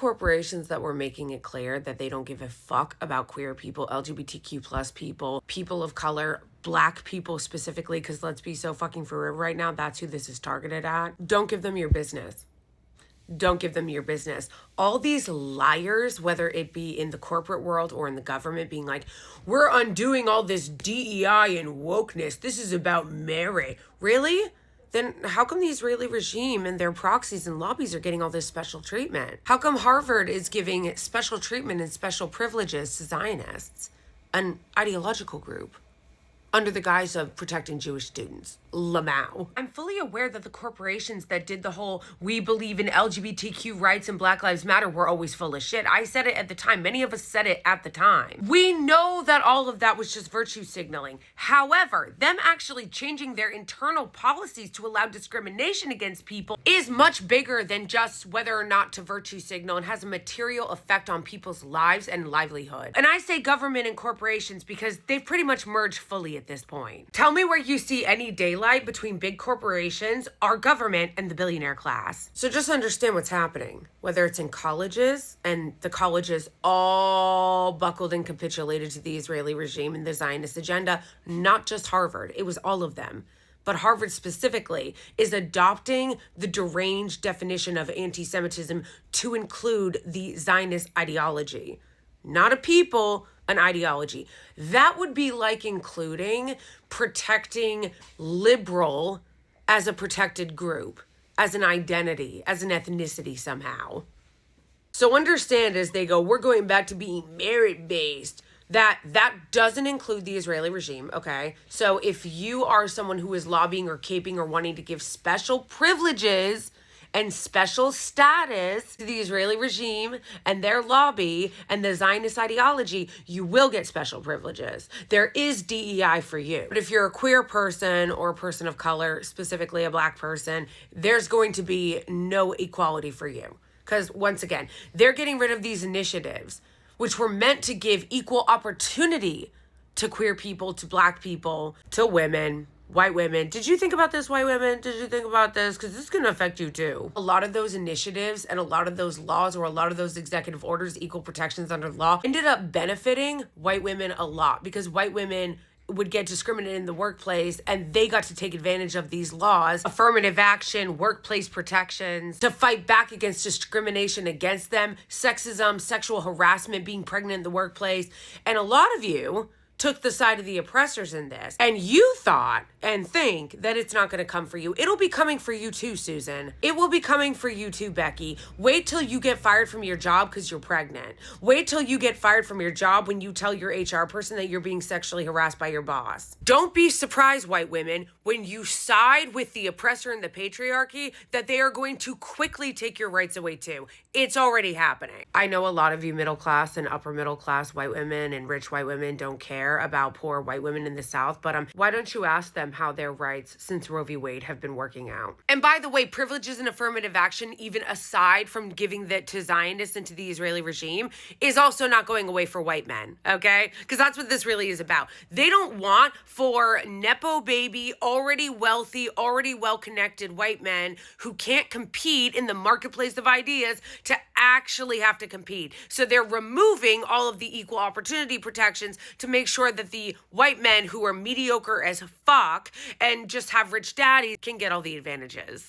corporations that were making it clear that they don't give a fuck about queer people, LGBTQ plus people, people of color, Black people specifically, because let's be so fucking for real right now, that's who this is targeted at. Don't give them your business. Don't give them your business. All these liars, whether it be in the corporate world or in the government, being like, we're undoing all this DEI and wokeness. This is about merit. Really? Then how come the Israeli regime and their proxies and lobbies are getting all this special treatment? How come Harvard is giving special treatment and special privileges to Zionists, an ideological group, under the guise of protecting Jewish students? Lamau. I'm fully aware that the corporations that did the whole we believe in LGBTQ rights and Black Lives Matter were always full of shit. I said it at the time. Many of us said it at the time. We know that all of that was just virtue signaling. However, them actually changing their internal policies to allow discrimination against people is much bigger than just whether or not to virtue signal, and has a material effect on people's lives and livelihood. And I say government and corporations because they've pretty much merged fully at this point. Tell me where you see any daylight between big corporations, our government, and the billionaire class. So just understand what's happening, whether it's in colleges, and the colleges all buckled and capitulated to the Israeli regime and the Zionist agenda, not just Harvard, it was all of them. But Harvard specifically is adopting the deranged definition of anti-Semitism to include the Zionist ideology. Not a people, an ideology. That would be like including protecting liberal as a protected group, as an identity, as an ethnicity somehow. So understand as they go, we're going back to being merit-based. That doesn't include the Israeli regime, okay? So if you are someone who is lobbying or caping or wanting to give special privileges and special status to the Israeli regime and their lobby and the Zionist ideology, you will get special privileges. There is DEI for you. But if you're a queer person or a person of color, specifically a Black person, there's going to be no equality for you. Because once again, they're getting rid of these initiatives, which were meant to give equal opportunity to queer people, to Black people, to women, white women. Did you think about this, white women? Did you think about this? Because this is going to affect you too. A lot of those initiatives and a lot of those laws, or a lot of those executive orders, equal protections under law, ended up benefiting white women a lot, because white women would get discriminated in the workplace and they got to take advantage of these laws, affirmative action, workplace protections, to fight back against discrimination against them, sexism, sexual harassment, being pregnant in the workplace. And a lot of you took the side of the oppressors in this. And you thought and think that it's not going to come for you. It'll be coming for you too, Susan. It will be coming for you too, Becky. Wait till you get fired from your job because you're pregnant. Wait till you get fired from your job when you tell your HR person that you're being sexually harassed by your boss. Don't be surprised, white women, when you side with the oppressor and the patriarchy, that they are going to quickly take your rights away too. It's already happening. I know a lot of you middle class and upper middle class white women and rich white women don't care about poor white women in the South, but why don't you ask them how their rights since Roe v. Wade have been working out? And by the way, privileges and affirmative action, even aside from giving that to Zionists and to the Israeli regime, is also not going away for white men, okay? Because that's what this really is about. They don't want for Nepo baby, already wealthy, already well-connected white men who can't compete in the marketplace of ideas to actually have to compete. So they're removing all of the equal opportunity protections to make sure that the white men who are mediocre as fuck and just have rich daddies can get all the advantages.